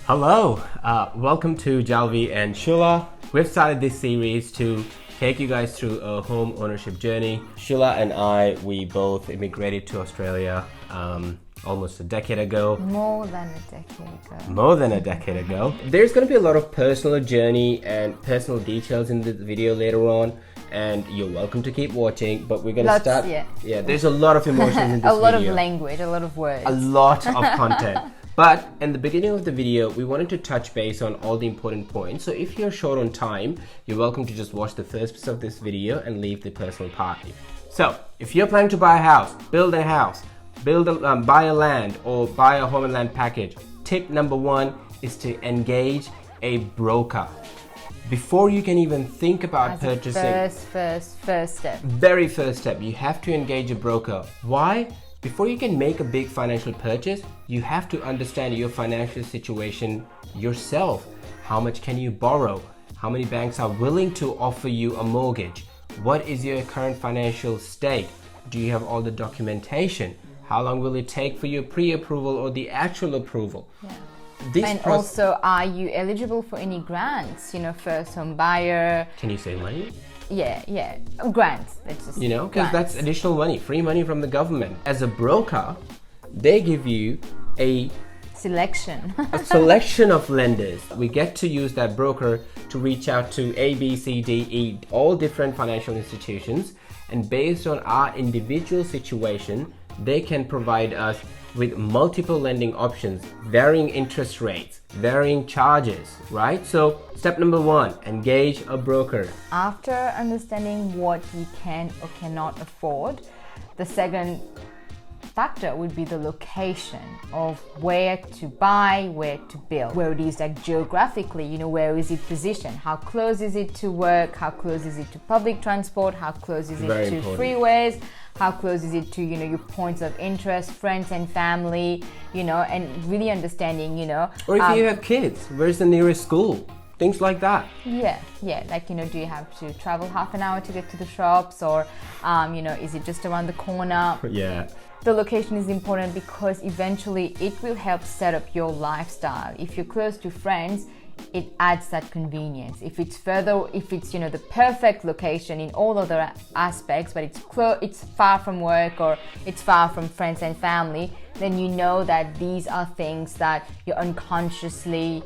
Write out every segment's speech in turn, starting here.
Hello, welcome to Jalvi and Shula. We've started this series to take you guys through a home ownership journey. Shula and I, we both immigrated to Australia almost a decade ago. More than a decade ago. More than a decade ago. There's going to be a lot of personal journey and personal details in the video later on, and you're welcome to keep watching, but we're going to start. Yeah, there's a lot of emotions in this video. A lot of language, a lot of words. A lot of content. But in the beginning of the video, we wanted to touch base on all the important points. So if you're short on time, you're welcome to just watch the first piece of this video and leave the personal part. So if you're planning to buy a house, buy a land, or buy a home and land package, tip number one is to engage a broker. Before you can even think about purchasing. First step. Very first step, you have to engage a broker. Why? Before you can make a big financial purchase, you have to understand your financial situation yourself. How much can you borrow? How many banks are willing to offer you a mortgage? What is your current financial state? Do you have all the documentation? How long will it take for your pre-approval or the actual approval? Yeah. Also, are you eligible for any grants? First home buyer. Can you say money? Yeah. Grants. Because that's additional money, free money from the government. As a broker, they give you a selection of lenders. We get to use that broker to reach out to A, B, C, D, E, all different financial institutions. And based on our individual situation, they can provide us with multiple lending options, varying interest rates, varying charges, right? So step number one, engage a broker. After understanding what you can or cannot afford, the second factor would be the location of where to buy, where to build, where it is like geographically, where is it positioned, how close is it to work, how close is it to public transport, how close is it to freeways, how close is it to your points of interest, friends and family, and really understanding, or if you have kids, where's the nearest school? Things like that. Yeah. Like, do you have to travel half an hour to get to the shops, or, is it just around the corner? Yeah. The location is important because eventually it will help set up your lifestyle. If you're close to friends, it adds that convenience. If it's the perfect location in all other aspects, but it's far from work or it's far from friends and family, then you know that these are things that you're unconsciously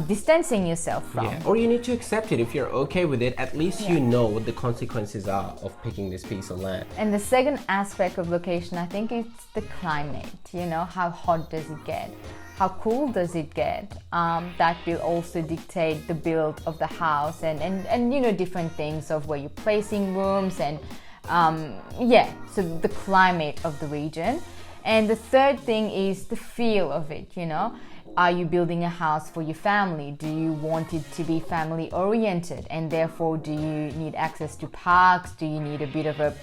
distancing yourself from. Yeah. Or you need to accept it. If you're okay with it, at least you know what the consequences are of picking this piece of land. And the second aspect of location, I think, it's the climate. How hot does it get? How cool does it get? That will also dictate the build of the house and different things of where you're placing rooms and so the climate of the region. And the third thing is the feel of it. Are you building a house for your family? Do you want it to be family oriented? And therefore, do you need access to parks? Do you need a bit of a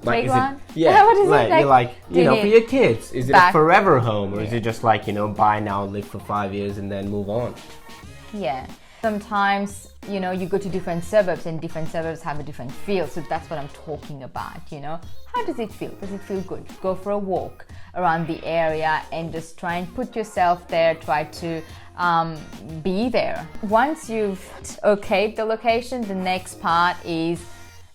playground? What is it? For your kids, is it a forever home, or is it just buy now, live for 5 years and then move on? Yeah. Sometimes, you go to different suburbs and different suburbs have a different feel. So that's what I'm talking about, How does it feel? Does it feel good? Go for a walk around the area and just try and put yourself there, try to be there. Once you've okayed the location, the next part is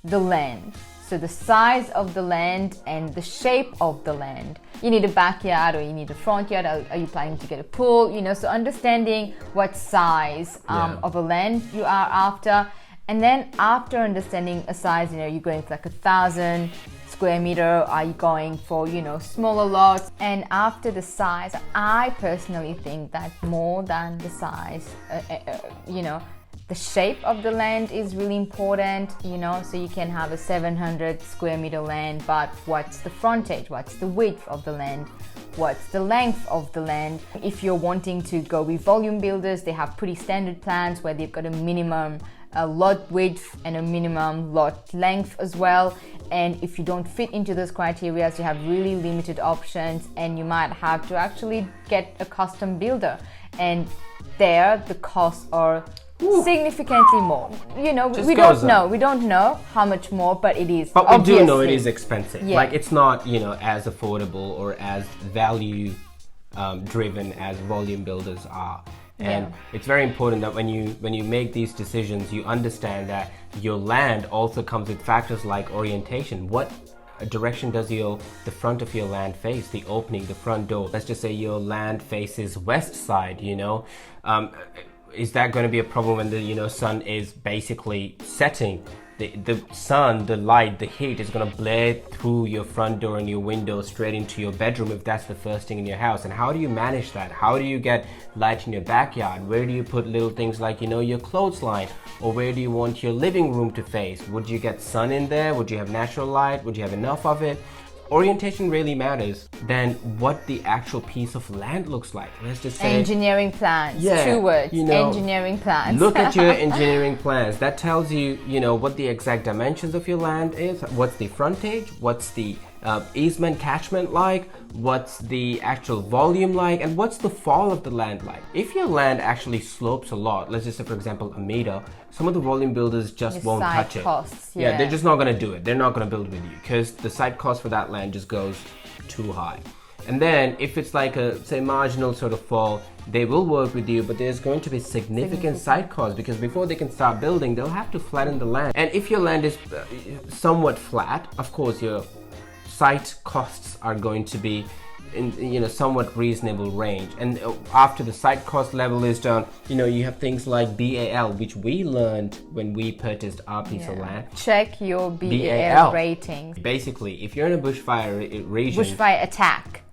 the land. So the size of the land and the shape of the land. You need a backyard or you need a front yard. Are you planning to get a pool? So understanding what size of a land you are after. And then after understanding a size, you're going for like 1,000 square meter. Are you going for, smaller lots? And after the size, I personally think that more than the size, the shape of the land is really important, so you can have a 700 square meter land, but what's the frontage? What's the width of the land? What's the length of the land? If you're wanting to go with volume builders, they have pretty standard plans where they've got a minimum lot width and a minimum lot length as well. And if you don't fit into those criteria, you have really limited options and you might have to actually get a custom builder. And there the costs are significantly more. You know, Just we goes don't know. We don't know how much more, but it is. But we do know it obviously is expensive. Yeah. Like it's not, you know, as affordable or as value driven as volume builders are. And it's very important that when you make these decisions, you understand that your land also comes with factors like orientation. What direction does the front of your land face? The opening, the front door. Let's just say your land faces west side, you know. Is that going to be a problem when the, you know, sun is basically setting? The sun, the light, the heat is going to blare through your front door and your window straight into your bedroom if that's the first thing in your house. And how do you manage that? How do you get light in your backyard? Where do you put little things like, you know, your clothesline? Or where do you want your living room to face? Would you get sun in there? Would you have natural light? Would you have enough of it? Orientation really matters than what the actual piece of land looks like. Let's just say engineering plans. Yeah, 2 words. you know, engineering plans. Look at your engineering plans. That tells you, you know, what the exact dimensions of your land is. What's the frontage? What's the easement catchment like? What's the actual volume like? And what's the fall of the land like? If your land actually slopes a lot, let's just say for example a meter, some of the volume builders just won't touch it. Costs, yeah, they're just not going to do it. They're not going to build with you because the site cost for that land just goes too high. And then if it's like a, say, marginal sort of fall, they will work with you, but there's going to be significant site costs because before they can start building, they'll have to flatten the land. And if your land is somewhat flat, of course your site costs are going to be in, you know, somewhat reasonable range. And after the site cost level is done, you know, you have things like BAL, which we learned when we purchased our piece of land. Check your BAL ratings. Basically, if you're in a bushfire region, bushfire attack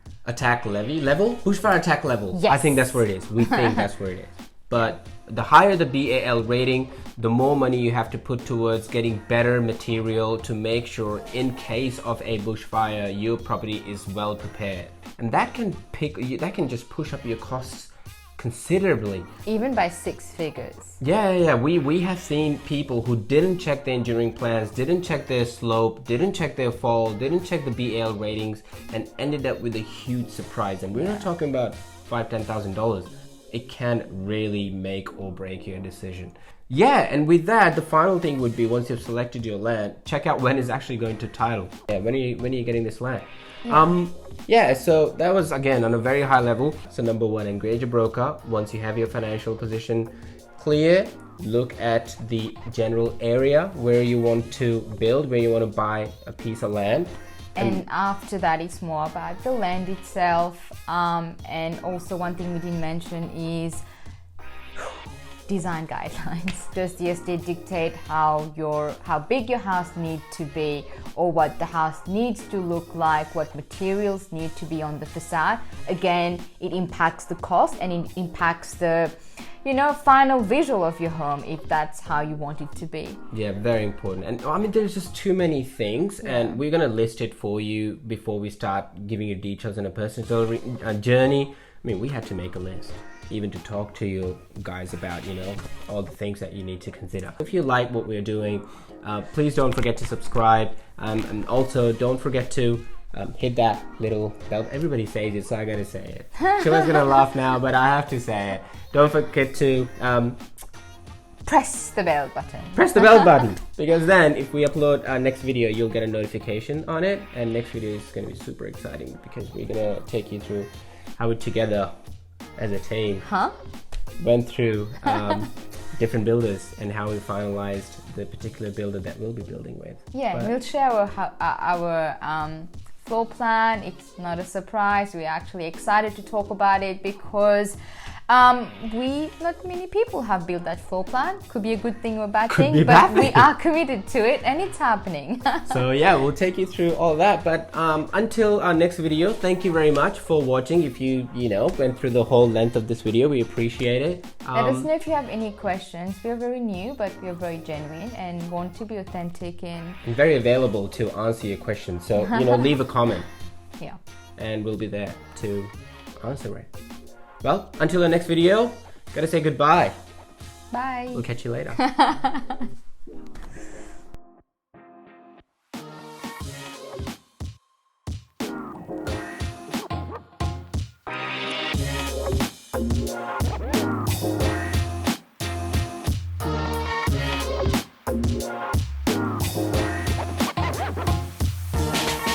level, bushfire attack level. Yes. I think that's where it is. We think that's where it is. But the higher the BAL rating, the more money you have to put towards getting better material to make sure in case of a bushfire, your property is well prepared. And that can just push up your costs considerably. Even by 6 figures. Yeah. We have seen people who didn't check their engineering plans, didn't check their slope, didn't check their fall, didn't check the BAL ratings, and ended up with a huge surprise. And we're not talking about $5,000-$10,000. It can really make or break your decision. Yeah, and with that, the final thing would be once you've selected your land, check out when it's actually going to title. Yeah, when are you getting this land? Yeah, so that was again on a very high level. So number one, engage a broker. Once you have your financial position clear, look at the general area where you want to build, where you want to buy a piece of land. And after that, it's more about the land itself. And also one thing we didn't mention is design guidelines. Does the estate dictate how big your house needs to be, or what the house needs to look like, what materials need to be on the facade? Again, it impacts the cost and it impacts the, you know, final visual of your home if that's how you want it to be. Yeah, very important. And I mean, there's just too many things, and we're going to list it for you before we start giving you details on a personal journey. I mean, we had to make a list, even to talk to you guys about, you know, all the things that you need to consider. If you like what we're doing, please don't forget to subscribe, and also don't forget to hit that little bell. Everybody says it, so I gotta say it. Shiva's gonna laugh now, but I have to say it. Don't forget to press the bell button. Press the bell button, because then if we upload our next video, you'll get a notification on it. And next video is gonna be super exciting because we're gonna take you through how we together as a team went through different builders and how we finalized the particular builder that we'll be building with. Yeah, we'll share our floor plan. It's not a surprise. We're actually excited to talk about it because not many people have built that floor plan. Could be a good thing or a bad thing, but we are committed to it and it's happening. So yeah, we'll take you through all that. But until our next video, thank you very much for watching. If you went through the whole length of this video, we appreciate it. Let us know if you have any questions. We are very new, but we are very genuine and want to be authentic and very available to answer your questions. So leave a comment. Yeah. And we'll be there to answer it. Well, until the next video, gotta say goodbye. Bye. We'll catch you later.